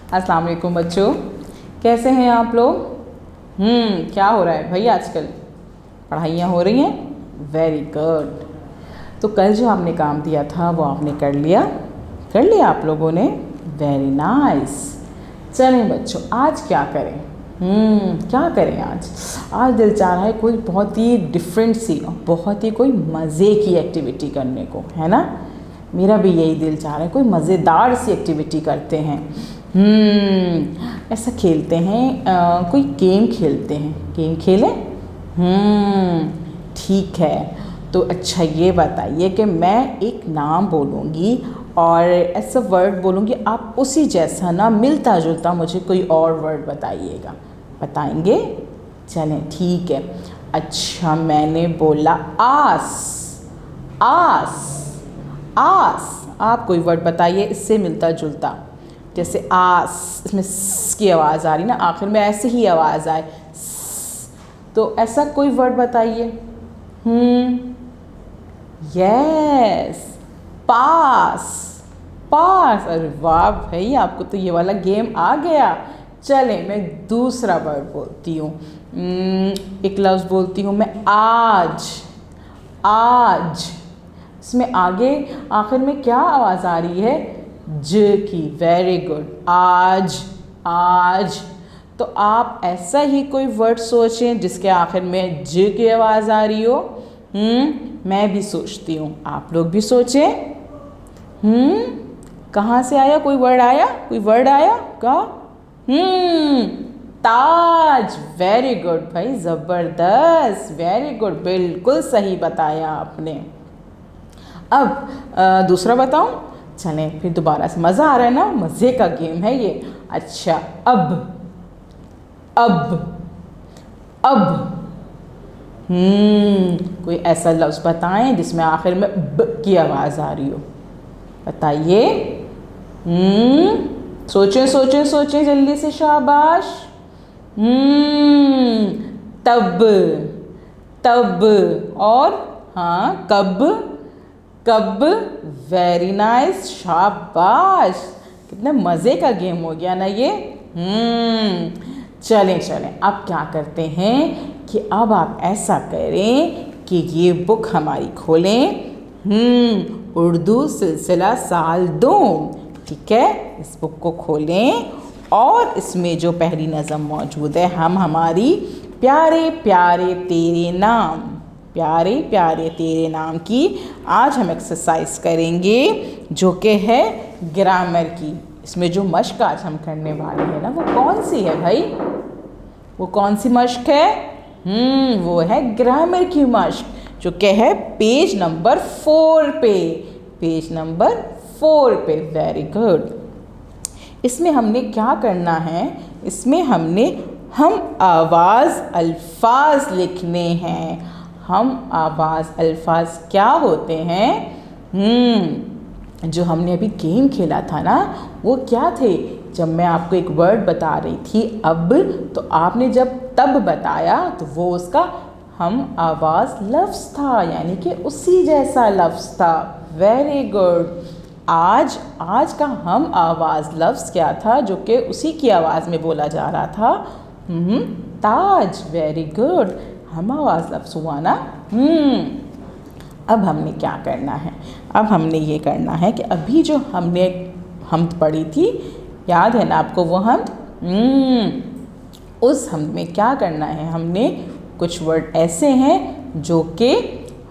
अस्सलाम वालेकुम बच्चों, कैसे हैं आप लोग? क्या हो रहा है भाई आजकल? पढ़ाइयाँ हो रही हैं? Very good. तो कल जो आपने काम दिया था वो आपने कर लिया? कर लिया आप लोगों ने? Very nice. चलें बच्चों, आज क्या करें? क्या करें आज? आज दिल चाह रहा है कोई बहुत ही डिफरेंट सी और बहुत ही कोई मज़े की एक्टिविटी करने को, है ना? मेरा भी यही दिल चाह रहा है, कोई मज़ेदार सी एक्टिविटी करते हैं। ऐसा खेलते हैं, कोई गेम खेलते हैं। गेम खेलें? ठीक है। तो अच्छा ये बताइए कि मैं एक नाम बोलूँगी और ऐसा वर्ड बोलूँगी, आप उसी जैसा ना मिलता जुलता मुझे कोई और वर्ड बताइएगा। बताएंगे? चलें ठीक है। अच्छा मैंने बोला आस। आस। आस। आप कोई वर्ड बताइए इससे मिलता जुलता। जैसे आस, इसमें स की आवाज़ आ रही ना, आखिर में ऐसे ही आवाज़ आए तो ऐसा कोई वर्ड बताइए। यस, पास। पास। अरे वाह भाई, आपको तो ये वाला गेम आ गया। चलें मैं दूसरा वर्ड बोलती हूँ। एक लफ्ज़ बोलती हूँ मैं, आज। आज। इसमें आगे आखिर में क्या आवाज़ आ रही है? ज की। Very good. आज। आज। तो आप ऐसा ही कोई वर्ड सोचें जिसके आखिर में ज की आवाज़ आ रही हो। मैं भी सोचती हूँ, आप लोग भी सोचें। कहाँ से आया? कोई वर्ड आया? कोई वर्ड आया? कहाँ? ताज। वेरी गुड भाई, ज़बरदस्त। वेरी गुड, बिल्कुल सही बताया आपने। अब दूसरा बताऊं? चलें फिर दोबारा से, मज़ा आ रहा है ना, मज़े का गेम है ये। अच्छा अब। अब। अब। कोई ऐसा लफ्ज़ बताएं जिसमें आखिर में ब की आवाज़ आ रही हो। बताइए। सोचें सोचें सोचें जल्दी से, शाबाश। तब। तब। और हाँ, कब। कब। वेरी नाइस, शाबाश। कितने मज़े का गेम हो गया ना ये। चलें चलें, अब क्या करते हैं कि अब आप ऐसा करें कि ये बुक हमारी खोलें। उर्दू सिलसिला साल 2। ठीक है, इस बुक को खोलें और इसमें जो पहली नज़म मौजूद है, हम हमारी प्यारे प्यारे तेरे नाम, प्यारे प्यारे तेरे नाम की आज हम एक्सरसाइज करेंगे, जो कि है ग्रामर की। इसमें जो मश्क आज हम करने वाले हैं ना, वो कौन सी है भाई? वो कौन सी मश्क है? वो है ग्रामर की मश्क, जो कि है पेज नंबर 4 पे। पेज नंबर 4 पे। Very good. इसमें हमने क्या करना है? इसमें हमने हम आवाज़ अल्फाज लिखने हैं। हम आवाज़ अल्फाज क्या होते हैं? जो हमने अभी गेम खेला था ना, वो क्या थे? जब मैं आपको एक वर्ड बता रही थी अब, तो आपने जब तब बताया तो वो उसका हम आवाज़ लफ्ज़ था, यानी कि उसी जैसा लफ्ज़ था। Very good. आज। आज का हम आवाज़ लफ्ज़ क्या था जो कि उसी की आवाज़ में बोला जा रहा था? ताज। वेरी गुड, हम आवाज़ लफ्ज़ हुआ ना। अब हमने क्या करना है? अब हमने ये करना है कि अभी जो हमने हमद पढ़ी थी, याद है ना आपको वो हमद? उस हमद में क्या करना है? हमने कुछ वर्ड ऐसे हैं जो कि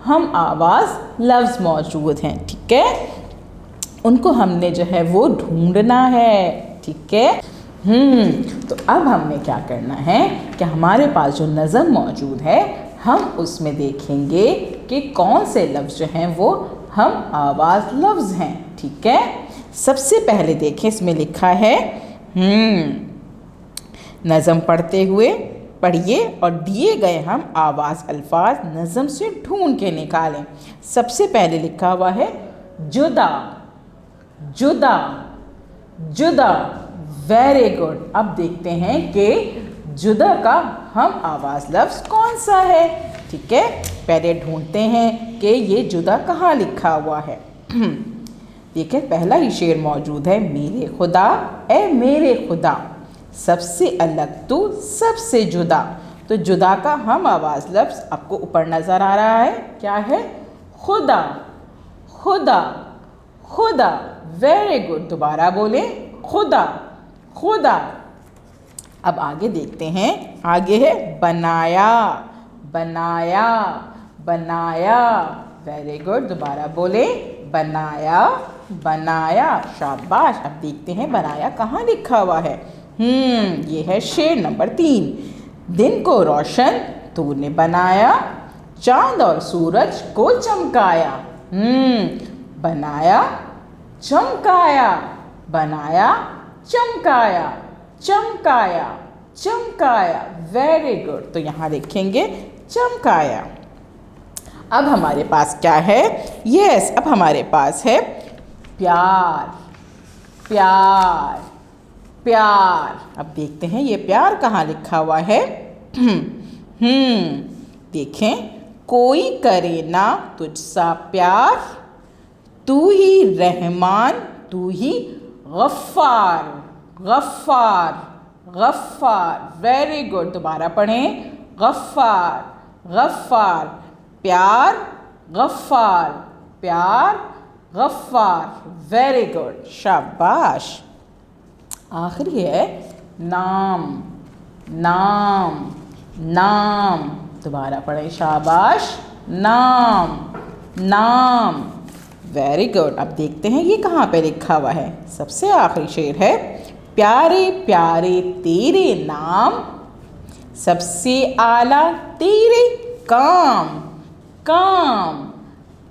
हम आवाज़ लफ्ज़ मौजूद हैं, ठीक है? उनको हमने जो है वो ढूंढना है, ठीक है? तो अब हमने क्या करना है कि हमारे पास जो नज़म मौजूद है, हम उसमें देखेंगे कि कौन से लफ्ज़ जो हैं वो हम आवाज़ लफ्ज़ हैं, ठीक है? सबसे पहले देखें, इसमें लिखा है नज़म पढ़ते हुए पढ़िए और दिए गए हम आवाज़ अल्फाज नज़म से ढूंढ के निकालें। सबसे पहले लिखा हुआ है जुदा। जुदा। जुदा। Very good. अब देखते हैं कि जुदा का हम आवाज़ लफ्ज़ कौन सा है, ठीक है? पहले ढूंढते हैं कि ये जुदा कहाँ लिखा हुआ है। देखिए पहला ही शेर मौजूद है, मेरे खुदा ए मेरे खुदा, सबसे अलग तू सबसे जुदा। तो जुदा का हम आवाज़ लफ्ज़ आपको ऊपर नज़र आ रहा है, क्या है? खुदा, खुदा, खुदा। वेरी गुड, दोबारा बोलें, खुदा, खुदा। अब आगे देखते हैं, आगे है बनाया, बनाया, बनाया। वेरी गुड, दोबारा बोले, बनाया, बनाया। शाबाश। अब देखते हैं बनाया कहाँ लिखा हुआ है। ये है शेर नंबर 3। दिन को रोशन तूने बनाया, चांद और सूरज को चमकाया। बनाया, चमकाया, बनाया, चमकाया, चमकाया, चमकाया। Very good. तो यहाँ लिखेंगे चमकाया। अब हमारे पास क्या है? यस, अब हमारे पास है प्यार, प्यार, प्यार। अब देखते हैं ये प्यार कहाँ लिखा हुआ है। देखें, कोई करे ना तुझसा प्यार, तू ही रहमान, तू ही गफ्फार, गफ्फार, गफ्फार। वेरी गुड, दोबारा पढ़ें, गफ्फार, गफ्फार। प्यार, गफ्फार, प्यार, गफ्फार। वेरी गुड, शाबाश। आखिरी है नाम, नाम, नाम। दोबारा पढ़ें, शाबाश, नाम, नाम। Very good. अब देखते हैं ये कहाँ पे लिखा हुआ है। सबसे आखिरी शेर है, प्यारे प्यारे तेरे नाम, सबसे आला तेरे काम, काम,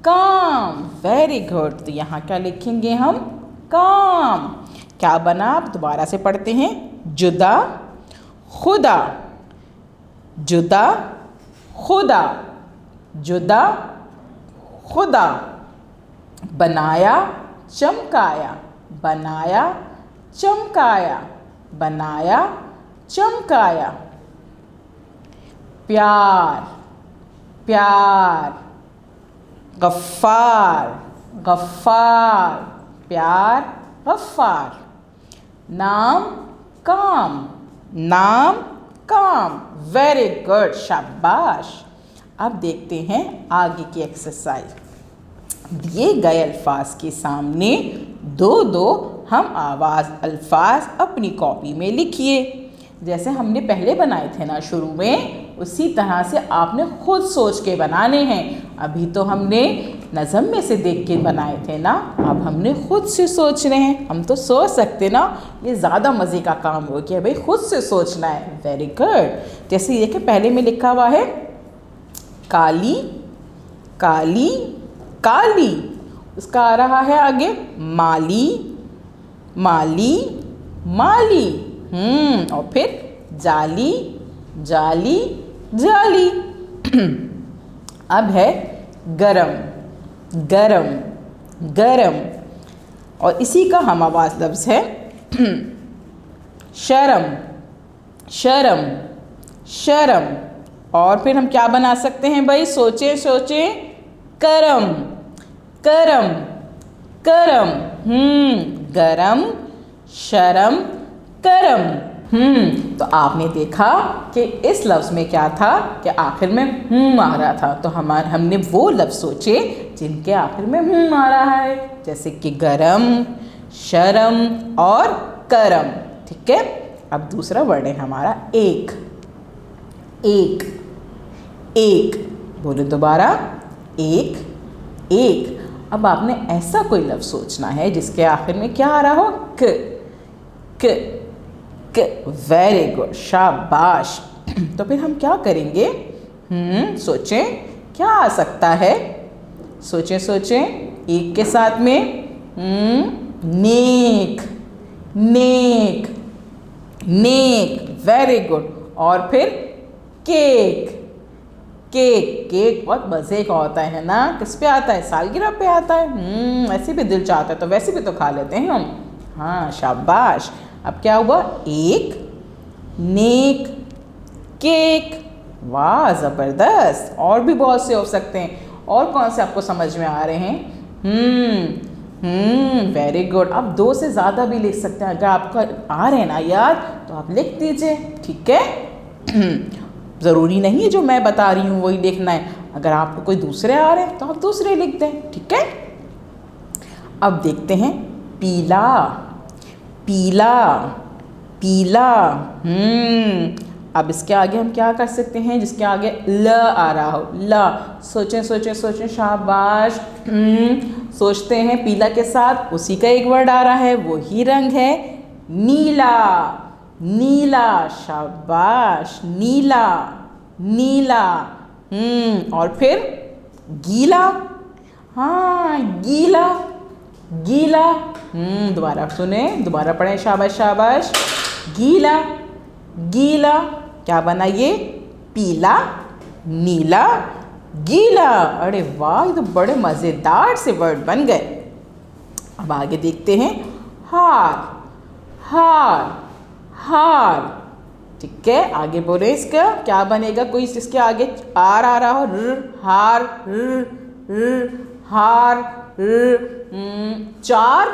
काम। Very good. तो यहाँ क्या लिखेंगे हम? काम। क्या बना? आप दोबारा से पढ़ते हैं, जुदा, खुदा, जुदा, खुदा, जुदा, खुदा। बनाया, चमकाया, बनाया, चमकाया, बनाया, चमकाया। प्यार, प्यार, गफ्फार, गफ्फार, प्यार, गफ्फार। नाम, काम, नाम, काम। वेरी गुड, शाबाश। अब देखते हैं आगे की एक्सरसाइज। दिए गए अल्फाज के सामने दो दो हम आवाज़ अल्फाज अपनी कॉपी में लिखिए। जैसे हमने पहले बनाए थे ना शुरू में, उसी तरह से आपने खुद सोच के बनाने हैं। अभी तो हमने नज़म में से देख के बनाए थे ना, अब हमने खुद से सोच रहे हैं। हम तो सोच सकते ना, ये ज़्यादा मज़े का काम हो गया भाई, खुद से सोचना है। Very good. जैसे ये कि पहले में लिखा हुआ है काली, काली, काली। उसका आ रहा है आगे माली, माली, माली। और फिर जाली, जाली, जाली। अब है गरम, गरम, गरम। और इसी का हम आवाज़ लफ्ज़ है शर्म, शर्म, शर्म। और फिर हम क्या बना सकते हैं भाई? सोचें सोचें, करम, करम, करम। गरम, शर्म, करम। तो आपने देखा कि इस लफ्ज़ में क्या था कि आखिर में आ रहा था। तो हमने वो लफ्ज़ सोचे जिनके आखिर में आ रहा है, जैसे कि गरम, शर्म और करम। ठीक है। अब दूसरा वर्ड है हमारा एक, एक, एक। बोलो दोबारा, एक, एक। अब आपने ऐसा कोई लफ्ज़ सोचना है जिसके आखिर में क्या आ रहा हो? क, क, क। वेरी गुड, शाबाश। तो फिर हम क्या करेंगे? सोचें क्या आ सकता है? सोचें सोचें, एक के साथ में नेक, नेक, नेक। Very good. और फिर केक, केक। केक बहुत मज़े का होता है ना? किस पे आता है? सालगिरह पे आता है। ऐसे भी दिल चाहता है तो वैसे भी तो खा लेते हैं हम। हाँ, शाबाश। अब क्या हुआ? एक, नेक, केक। वाह, ज़बरदस्त। और भी बहुत से हो सकते हैं। और कौन से आपको समझ में आ रहे हैं? Very good. अब 2 से ज़्यादा भी लिख सकते हैं, अगर आपको आ रहे हैं ना याद तो आप लिख दीजिए, ठीक है। ज़रूरी नहीं है जो मैं बता रही हूँ वही लिखना है, अगर आपको कोई दूसरे आ रहे हैं तो आप दूसरे लिख दें, ठीक है। अब देखते हैं पीला, पीला, पीला। अब इसके आगे हम क्या कर सकते हैं, जिसके आगे ल आ रहा हो, ल। सोचें सोचें सोचें, शाबाश। सोचते हैं पीला के साथ उसी का एक वर्ड आ रहा है, वही रंग है नीला, नीला, शाबाश, नीला, नीला। और फिर गीला, हाँ गीला, गीला। दोबारा सुने, दोबारा पढ़ें, शाबाश शाबाश। गीला, गीला। क्या बना ये, पीला, नीला, गीला। अरे वाह, ये तो बड़े मज़ेदार से वर्ड बन गए। अब आगे देखते हैं हार, हार, हार, ठीक है। आगे बोले इसका क्या बनेगा, कोई इसके आगे आर आ रहा हो, हार, हार, चार।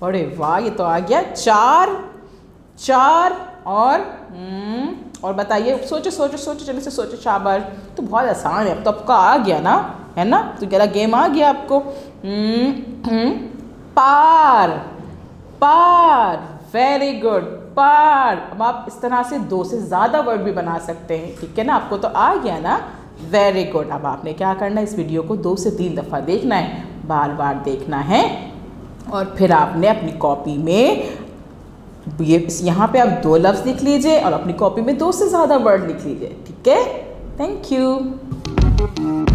अरे वाह, ये तो आ गया चार, चार। और बताइए, सोचो सोचो सोचो, जल्दी से सोचो, शाबाश। तो बहुत आसान है, अब तो आपको आ गया ना, है ना, तो क्या गेम आ गया आपको। पार, पार, वेरी गुड, पार। अब आप इस तरह से 2 से ज़्यादा वर्ड भी बना सकते हैं, ठीक है ना, आपको तो आ गया ना, वेरी गुड। अब आपने क्या करना है, इस वीडियो को 2 से 3 दफ़ा देखना है, बार बार देखना है, और फिर आपने अपनी कॉपी में यहाँ पे आप 2 लफ्ज़ लिख लीजिए और अपनी कॉपी में 2 से ज़्यादा वर्ड लिख लीजिए, ठीक है। Thank you.